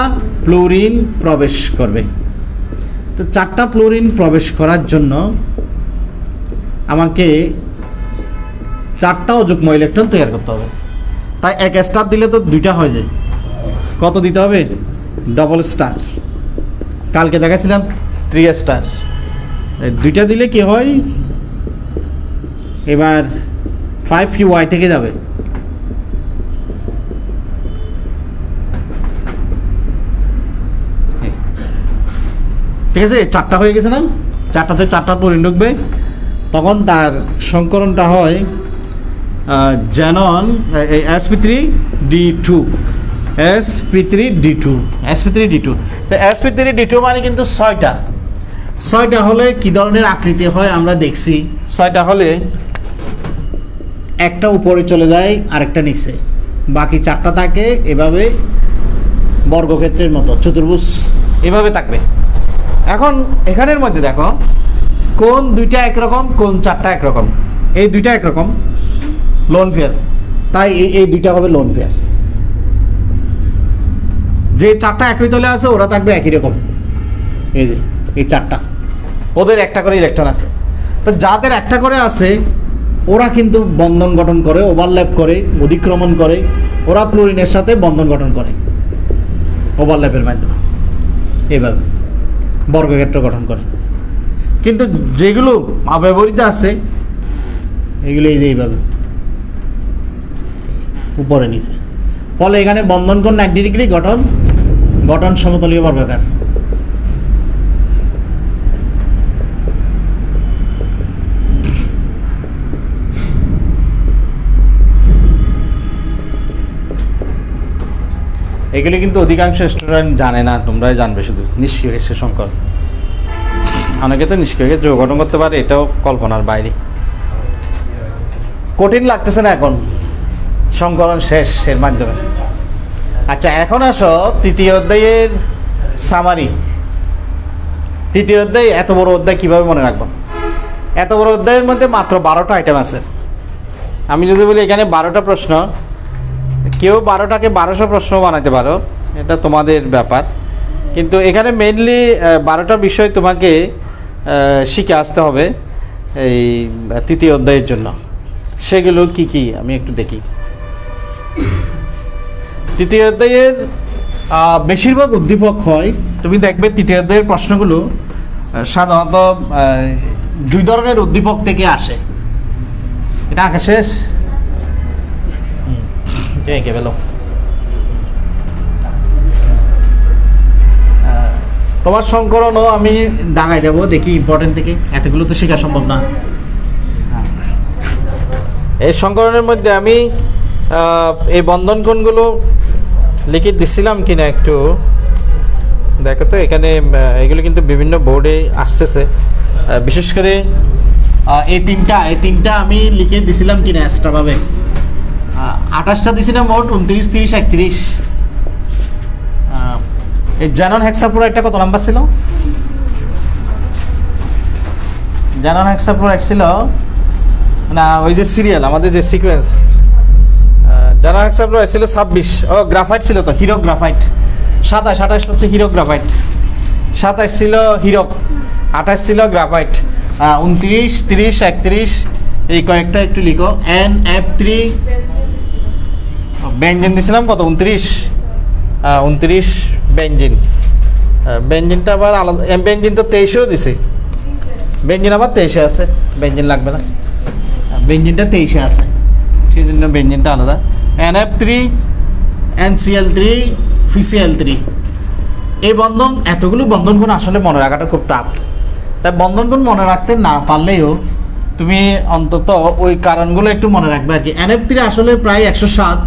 ফ্লোরিন প্রবেশ করবে, তো 4টা ফ্লোরিন প্রবেশ করার জন্য আমাকে 4টা অযুগ্ম ইলেকট্রন তৈরি করতে হবে। তাই 1 স্টার দিলে তো 2টা হয়ে যায়, কত দিতে হবে, ডবল স্টার। কালকে দেখাচ্ছিলাম 3 স্টার, 2টা দিলে কি হয়, এবার 5py থেকে যাবে, ঠিক আছে, 4টা হয়ে গেছে না, 4টাতে 4টা ফ্লোরিন ঢুকবে, তখন তার সংকরণটা হয় জ্যানন sp3d2, sp3d2, sp3d2। তো sp3d2 মানে কিন্তু 6টা হলে কি ধরনের আকৃতি হয় আমরা দেখছি, 6টা হলে একটা উপরে চলে যায়, আরেকটা নিচে, বাকি 4টা থাকে এভাবে বর্গক্ষেত্রের মতো, চতুর্ভুজ এভাবে থাকবে। এখন এখানের মধ্যে দেখো, কোন 2টা একরকম, কোন 4টা একরকম, এই 2টা একরকম লোন পেয়ার, তাই এই 2টা হবে লোন পেয়ার। যে 4টা একই তলে আছে ওরা থাকবে একই রকম, এই 4টা, ওদের একটা করে ইলেকট্রন আছে। তো যাদের একটা করে আছে ওরা কিন্তু বন্ধন গঠন করে, ওভারল্যাপ করে, অধিক্রমণ করে, ওরা ফ্লোরিনের সাথে বন্ধন গঠন করে ওভারল্যাপের মাধ্যমে, এইভাবে বর্গক্ষেত্র গঠন করে। কিন্তু যেগুলো অব্যবহৃত আছে এগুলো এই যে এইভাবে উপরে নিচে, ফলে এখানে বন্ধন কোণ 90 ডিগ্রি, গঠন সমতলীয় বর্গাকার। এগুলি কিন্তু অধিকাংশ স্টুডেন্ট জানে না, তোমরাই জানবে শুধু। নিষ্ক্রিয় গ্যাসের সংকর, অনেকে তো নিষ্ক্রিয় গ্যাস যোগ গঠন করতে পারে, এটাও কল্পনার বাইরে। কঠিন লাগতেছে না এখন, সংকরণ শেষ এর মাধ্যমে। আচ্ছা, এখন আসো তৃতীয় অধ্যায়ের সামারি। তৃতীয় অধ্যায়, এত বড় অধ্যায় কীভাবে মনে রাখবো? এত বড় অধ্যায়ের মধ্যে মাত্র 12টা আইটেম আছে। আমি যদি বলি এখানে 12টা প্রশ্ন, কেউ 12টাকে 1200 প্রশ্ন বানাতে পারো, এটা তোমাদের ব্যাপার। কিন্তু এখানে মেইনলি 12টা বিষয় তোমাকে শিখে আসতে হবে এই তৃতীয় অধ্যায়ের জন্য। সেগুলো কি কি আমি একটু দেখি। তৃতীয় অধ্যায়ের বেশিরভাগ উদ্দীপক হয়, তুমি দেখবে তৃতীয়ার্ধের প্রশ্নগুলো সাধারণত দুই ধরনের উদ্দীপক থেকে আসে। এটা আঁকা শেষ এঁকে ফেলো। তোমার সংকরণও আমি দাগাই দেবো, দেখি ইম্পর্টেন্ট থেকে, এতগুলো তো শেখা সম্ভব না। এই সংকরণের মধ্যে আমি এই বন্ধন কোণগুলো লিখে দিছিলাম কিনা একটু দেখো তো। এখানে এগুলো কিন্তু বিভিন্ন বোর্ডে আসতেছে, বিশেষ করে এই তিনটা আমি লিখে দিছিলাম কিনা এক্সট্রাভাবে। 28টা দিছিলাম মোট, 29, 30, 31। এই জ্যানন হেক্সাফ্লোরাইডটা কত নাম্বার ছিল? জ্যানন হেক্সাফ্লোরাইড ছিল না, ওই যে সিরিয়াল আমাদের যে সিকোয়েন্স, জ্যানন হেক্সাফ্লোরাইড ছিল 26। ও গ্রাফাইট ছিল তো, হিরো গ্রাফাইট 27 হচ্ছে হিরো গ্রাফাইট, 27 ছিল হিরো, 28 ছিল গ্রাফাইট। 29, 30, 31 এই কয়েকটা একটু লিখো। NF3 বেঞ্জিন দিছিলাম কত? 29 বেঞ্জিন। বেঞ্জিনটা আবার আলাদা, বেঞ্জিন তো 23-এও দিছে, বেঞ্জিন আবার 23-এ আছে, বেঞ্জিন লাগবে না, বেঞ্জিনটা 23-এ আছে, সেই জন্য বেঞ্জিনটা আলাদা। NF3, NCl3, FeCl3 এই বন্ধন, এতগুলো বন্ধন কোণ আসলে মনে রাখাটা খুব টাফ। তাই বন্ধন কোণ মনে রাখতে না পারলেও তুমি অন্তত ওই কারণগুলো একটু মনে রাখবে আর কি। NF3 আসলে প্রায় 107,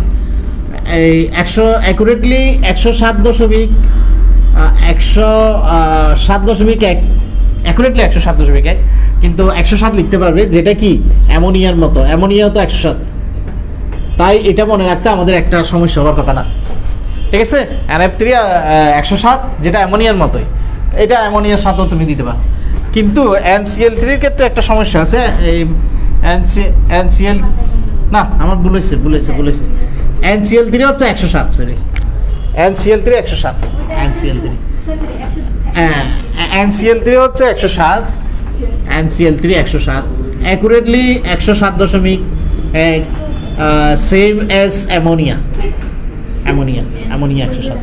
এই 100 অ্যাকুরেটলি 107.1 অ্যাকুরেটলি 107.1, কিন্তু 107 লিখতে পারবে, যেটা কি অ্যামোনিয়ার মতো, অ্যামোনিয়া তো 107। তাই এটা মনে রাখতে আমাদের একটা সমস্যা হওয়ার কথা না, ঠিক আছে? NF3 107 যেটা অ্যামোনিয়ার মতোই, এটা অ্যামোনিয়ার সাথেও তুমি দিতে পারো। কিন্তু NCl3 এর ক্ষেত্রে একটা সমস্যা আছে। এই NCl না, আমার বলেছে NCl3 হচ্ছে 107, সরি NCl3 107, NCl3 হচ্ছে 107, NCl3 107 accurately 107.1, same as ammonia 107।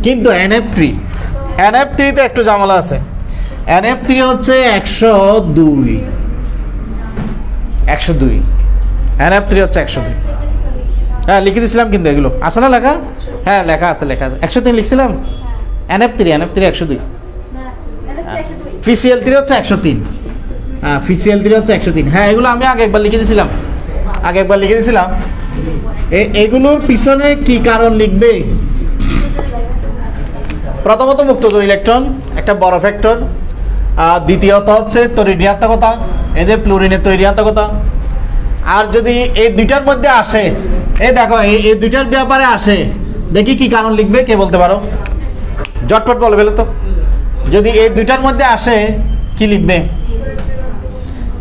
কিন্তু NF3 তে একটু ঝামেলা আছে। NF3 হচ্ছে 102, NF3 হচ্ছে 102। হ্যাঁ লিখে দিয়েছিলাম কিন্তু, এগুলো আছে না লেখা? হ্যাঁ লেখা আছে 103 লিখছিলাম। NF3 102। FeCl3 হচ্ছে 103, FeCl3 হচ্ছে 103। হ্যাঁ এগুলো আমি আগে একবার লিখে দিয়েছিলাম, এগুলোর পিছনে কি কারণ লিখবে? প্রথমত মুক্তজোড় ইলেকট্রন একটা বড় ফ্যাক্টর, দ্বিতীয়ত হচ্ছে তড়িৎ-ঋণাত্মকতা, এই যে ফ্লুরিনের তড়িৎ-ঋণাত্মকতা। আর যদি এই দুইটার মধ্যে আসে, এই দেখো এই দুইটার ব্যাপারে আসে, দেখি কি কারণ লিখবে, কে বলতে পারো? জটপট বলে ফেলো তো। যদি এই দুইটার মধ্যে আসে কি লিখবে?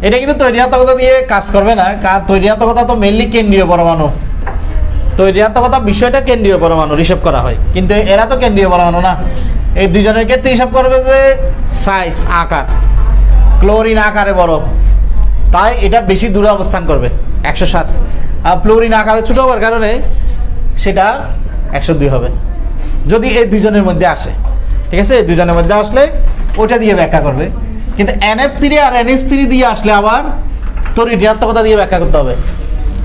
এটা কিন্তু তড়িৎ-ঋণাত্মকতা দিয়ে কাজ করবে না, কারণ তড়িৎ-ঋণাত্মকতা তো মেইনলি কেন্দ্রীয় পরমাণু, তড়িৎ-ঋণাত্মকতা বিষয়টা কেন্দ্রীয় পরমাণু হিসাব করা হয়, কিন্তু এরা তো কেন্দ্রীয় পরমাণু না। এই দুজনের ক্ষেত্রে হিসাব করবে যে সাইজ, আকার, ক্লোরিন আকারে বড়, তাই এটা বেশি দূরে অবস্থান করবে 107, আর ফ্লোরিন আকারে ছোট হওয়ার কারণে সেটা 102 হবে যদি এই দুজনের মধ্যে আসে, ঠিক আছে? এই দুজনের মধ্যে আসলে ওইটা দিয়ে ব্যাখ্যা করবে। কিন্তু NF3 আর NH3 দিয়ে আসলে আবার তড়িৎ-ঋণাত্মকতা দিয়ে ব্যাখ্যা করতে হবে,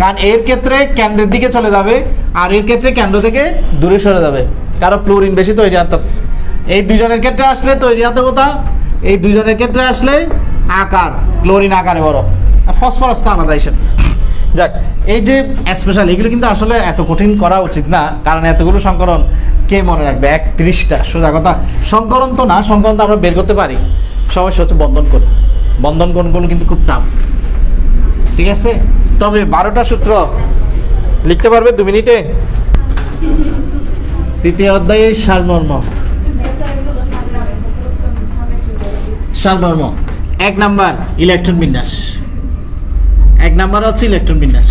কারণ এর ক্ষেত্রে কেন্দ্রের দিকে চলে যাবে আর এর ক্ষেত্রে কেন্দ্র থেকে দূরে সরে যাবে, কারণ ফ্লোরিন বেশি তড়িৎ-ঋণাত্মক। এই দুজনের ক্ষেত্রে আসলে তড়িৎ-ঋণাত্মকতা, এই দুজনের ক্ষেত্রে আসলে আকার, ক্লোরিন আকারে বড়, ফসফরাস তো আলাদা হিসেবে। যাক, এই যে স্পেশাল এগুলো কিন্তু আসলে এত কঠিন করা উচিত না, কারণ এতগুলো সংকরণ কে মনে রাখবে? 31টা সোজা কথা। সংকরণ তো না, সংকরণ তো আমরা বের করতে পারি, সমস্যা হচ্ছে বন্ধন কোণগুলো কিন্তু খুব টাফ, ঠিক আছে? তবে 12টা সূত্র লিখতে পারবে 2 মিনিটে? তৃতীয় অধ্যায়ের সারমর্ম। 1 নাম্বার ইলেকট্রন বিন্যাস, 1 নাম্বার হচ্ছে ইলেকট্রন বিন্যাস।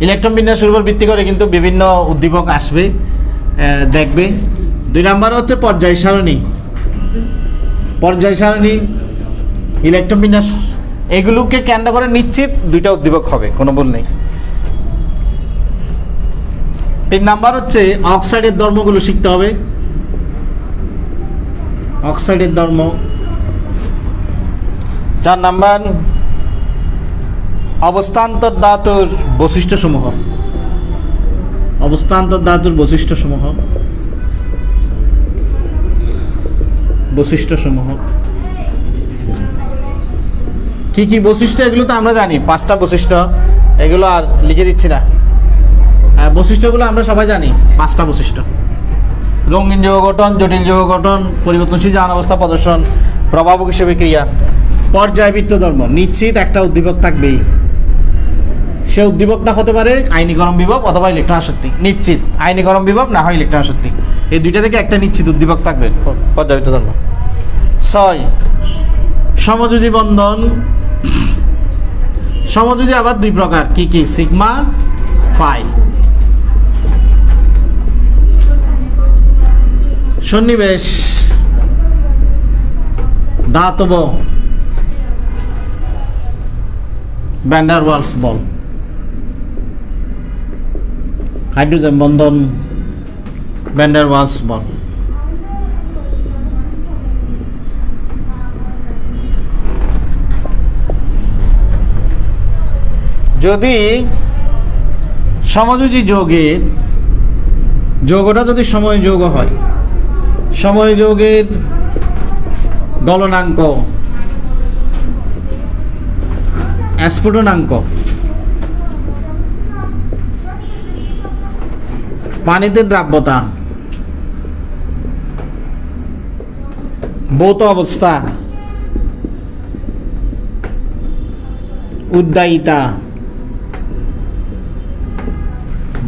ইলেকট্রন বিন্যাসের উপর ভিত্তি করে কিন্তু বিভিন্ন উদ্দীপক আসবে, দেখবে। 2 নাম্বার হচ্ছে পর্যায় সারণী, ইলেকট্রন বিন্যাস, এগুলোকে কেন্দ্র করে নিশ্চিত 2টা উদ্দীপক হবে, কোনো ভুল নেই। 3 নাম্বার হচ্ছে অক্সাইডের ধর্মগুলো শিখতে হবে। অক্সাইডের ধর্ম। 4 নাম্বার অবস্থান্তর ধাতুর বৈশিষ্ট্যসমূহ। অবস্থান্তর ধাতুর বৈশিষ্ট্যসমূহ। বৈশিষ্ট্যসমূহ কি কি বৈশিষ্ট্য, এগুলো তো আমরা জানি, 5টা বৈশিষ্ট্য, এগুলো আর লিখে দিচ্ছি না। বৈশিষ্ট্যগুলো আমরা সবাই জানি, 5টা বৈশিষ্ট্য: রঙিন যৌগ গঠন, জটিল যৌগ গঠন, পরিবর্তনশীল জারণ অবস্থা প্রদর্শন, প্রভাবক হিসেবে ক্রিয়া। পর্যায়বৃত্ত ধর্ম, নিশ্চিত একটা উদ্দীপক থাকবেই। সে উদ্দীপকটা হতে পারে আইনি গরম বিভব অথবা ইলেকট্রন আসক্তি। নিশ্চিত আইনি গরম বিভব না হয় ইলেকট্রন আসক্তি, এই দুইটা থেকে একটা নিশ্চিত উদ্দীপক থাকবে। পর্যায়বৃত্ত ধর্ম। 6 সমযোজী বন্ধন। সমযোজী আবার 2 প্রকার, কি কি? Sigma, pi. সন্নিবেশ ধাতব ভ্যান ডার ওয়ালস বল। হাইড্রোজেন বন্ধন ভ্যান ডার ওয়ালস বল। যদি সমযোজী যৌগের যৌগটা যদি সময় যৌগ হয়, সময় যৌগের গলনাঙ্ক, স্ফুটনাঙ্ক, পানিতে দ্রাব্যতা, ভৌত অবস্থা, উদ্দায়িতা,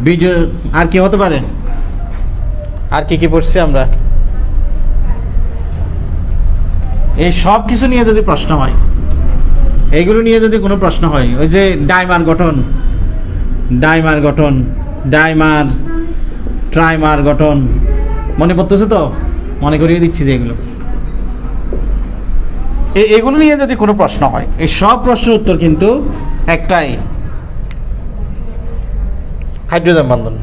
বিজয়, আর কি হতে পারে? আর কি কি পড়ছি আমরা? এই সব কিছু নিয়ে যদি প্রশ্ন হয়, এইগুলো নিয়ে যদি কোনো প্রশ্ন হয়, ওই যে ডাইমার গঠন, ডাইমার গঠন, ডাইমার ট্রাইমার গঠন, মনে পড়তেছে তো? মনে করিয়ে দিচ্ছি যে এগুলো নিয়ে যদি কোনো প্রশ্ন হয়, এই সব প্রশ্নের উত্তর কিন্তু একটাই, হাইড্রোজেন বন্ধন।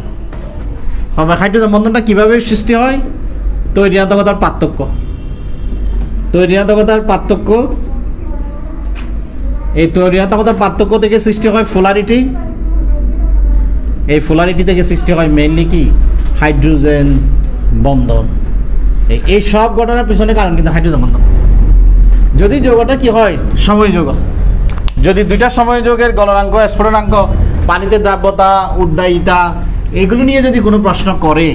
হবে হাইড্রোজেন বন্ধনটা কীভাবে সৃষ্টি হয়? তৈরিয়ান্তকতার পার্থক্য। তৈরিয়ান্তকতার পার্থক্য, এই তৈরিয়ান্তকতার পার্থক্য থেকে সৃষ্টি হয় পোলারিটি। এই পোলারিটি থেকে সৃষ্টি হয় মেইনলি কি? হাইড্রোজেন বন্ধন। এই সব ঘটনার পিছনে কারণ কিন্তু হাইড্রোজেন বন্ধন। যদি যৌগটা কি হয়? সময় যৌগ। যদি 2টা সময় যৌগের গলনাঙ্ক, স্ফুটনাঙ্ক, পানিতে দ্রাব্যতা, উদ্দায়িতা, এগুলো নিয়ে যদি কোনো প্রশ্ন করে,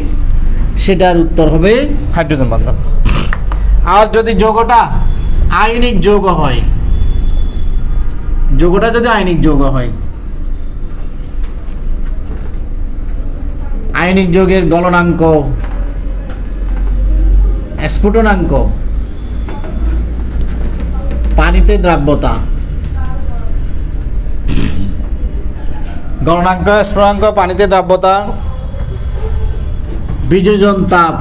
সেটার উত্তর হবে হাইড্রোজেন বন্ধন। আর যদি যৌগটা আয়নিক যৌগ হয়, যৌগটা যদি আয়নিক যৌগ হয়, আয়নিক যৌগের গলনাঙ্ক, স্ফুটনাঙ্ক, পানিতে দ্রাব্যতা, গলনাঙ্ক, স্ফুটনাঙ্ক, পানিতে দ্রাব্যতা, বিযোজন তাপ,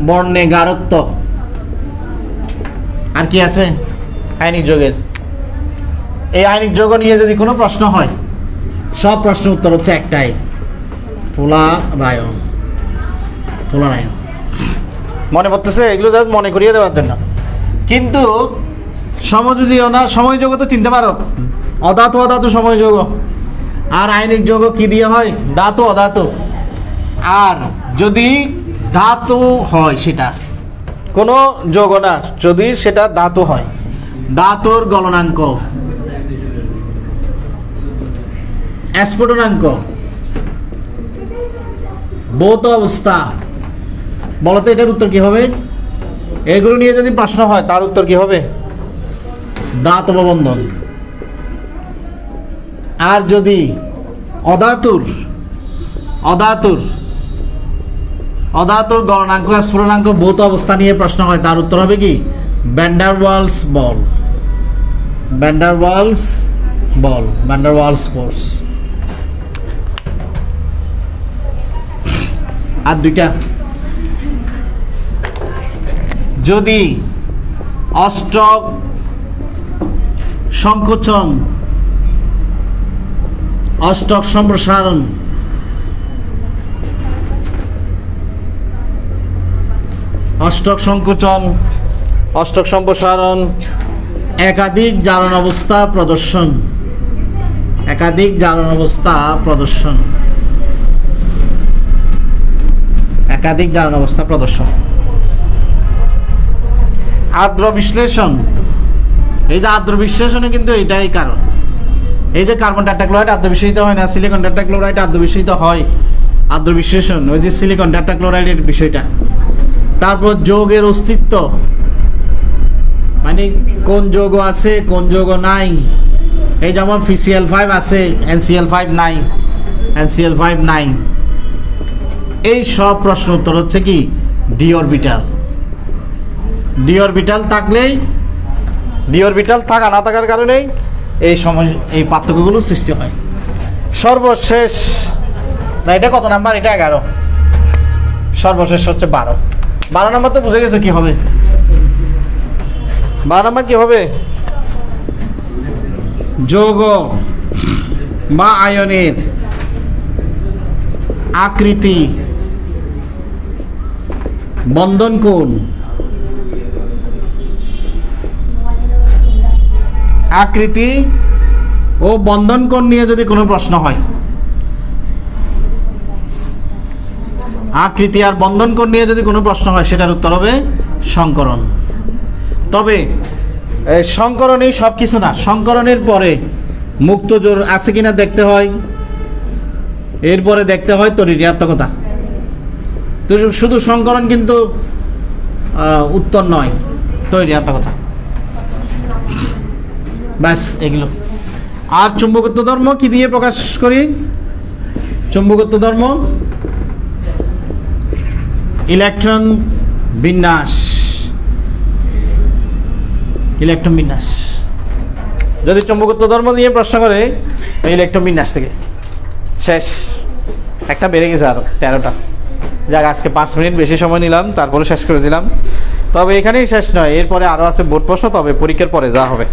বর্ণে গাঢ়ত্ব, আর কি আছে আয়নিক যৌগের? এই আয়নিক যৌগ নিয়ে যদি কোনো প্রশ্ন হয়, সব প্রশ্নের উত্তর হচ্ছে একটাই, পোলারায়ন। পোলারায়ন মনে পড়তেছে? এগুলো জাস্ট মনে করিয়ে দেওয়ার জন্য। কিন্তু সমযোজীও না, সময় যৌগ তো চিনতে পারো, অধাতু অধাতু সময় যৌগ। আর আয়নিক যৌগ কি দিয়ে হয়? ধাতু অধাতু। আর যদি ধাতু হয়, সেটা কোনো যৌগ না, যদি সেটা ধাতু হয়, ধাতুর গলনাঙ্ক, স্ফুটনাঙ্ক, ভৌত অবস্থা, বলতো এটার উত্তর কি হবে? এগুলো নিয়ে যদি প্রশ্ন হয়, তার উত্তর কি হবে? ধাতব বন্ধন। আর যদি অধাতুর গলনাঙ্ক, স্ফুটনাঙ্ক, ভৌত অবস্থা নিয়ে প্রশ্ন হয়, তার উত্তর হবে কি? ভ্যান ডার ওয়ালস বল। ভ্যান ডার ওয়ালস বল, ভ্যান ডার ওয়ালস ফোর্স। আর 2টা, যদি অষ্টক সংকোচন, অষ্টক সম্প্রসারণ, অষ্টক সংকোচন, অষ্টক সম্প্রসারণ, একাধিক জারণ অবস্থা প্রদর্শন, একাধিক জারণ অবস্থা প্রদর্শন, একাধিক জারণ অবস্থা প্রদর্শন। আর্দ্র বিশ্লেষণ, এই যে আর্দ্র বিশ্লেষণে কিন্তু এটাই কারণ। এই যে কার্বন টেট্রাক্লোরাইড আর্দ্র বিশ্বহিত হয় না, সিলিকন টেট্রাক্লোরাইড আর্দ্র বিশ্বহিত হয়, আর্দ্র বিশ্লেষণ ওই যে সিলিকন টেট্রাক্লোরাইডের বিষয়টা। তারপর যৌগের অস্তিত্ব, মানে কোন যৌগ আছে কোন যৌগ নাই। এই যেমন FeCl5 আছে, NCl5 নাই, NCl5 নাই। এই সব প্রশ্ন উত্তর হচ্ছে কি ডি অরবিটাল। ডি অরবিটাল থাকলেই, ডি অরবিটাল থাকা না থাকার কারণেই এই এই পার্থক্যগুলো সৃষ্টি হয়। সর্বশেষ না, এটা কত নাম্বার? এটা 11। সর্বশেষ হচ্ছে 12। 12 নাম্বার তো বুঝে গেছে কি হবে। 12 নাম্বার কি হবে? যৌগ বা আয়নের আকৃতি, বন্ধন কোণ, আকৃতি ও বন্ধন কোণ নিয়ে যদি কোনো প্রশ্ন হয়, আকৃতি আর বন্ধন কোণ নিয়ে যদি কোনো প্রশ্ন হয়, সেটার উত্তর হবে সংকরণ। তবে সংকরণই সব কিছু না, সংকরণের পরে মুক্ত জোর আছে কিনা দেখতে হয়, এরপরে দেখতে হয় তড়িৎ-ঋণাত্মকতা। তো শুধু সংকরণ কিন্তু উত্তর নয়, তড়িৎ-ঋণাত্মকতা, ব্যাস এগুলো। আর চুম্বকত্ব ধর্ম কি দিয়ে প্রকাশ করি? চুম্বকত্ব ধর্ম ইলেকট্রন বিন্যাস, ইলেকট্রন বিন্যাস। যদি চুম্বকত্ব ধর্ম নিয়ে প্রশ্ন করে, ইলেকট্রন বিন্যাস থেকে শেষ। একটা বেড়ে গেছে আরো 13টা। যাক, আজকে 5 মিনিট বেশি সময় নিলাম, তারপরে শেষ করে দিলাম। তবে এখানেই শেষ নয়, এরপরে আরও আছে বোর্ড প্রশ্ন, তবে পরীক্ষার পরে যা হবে।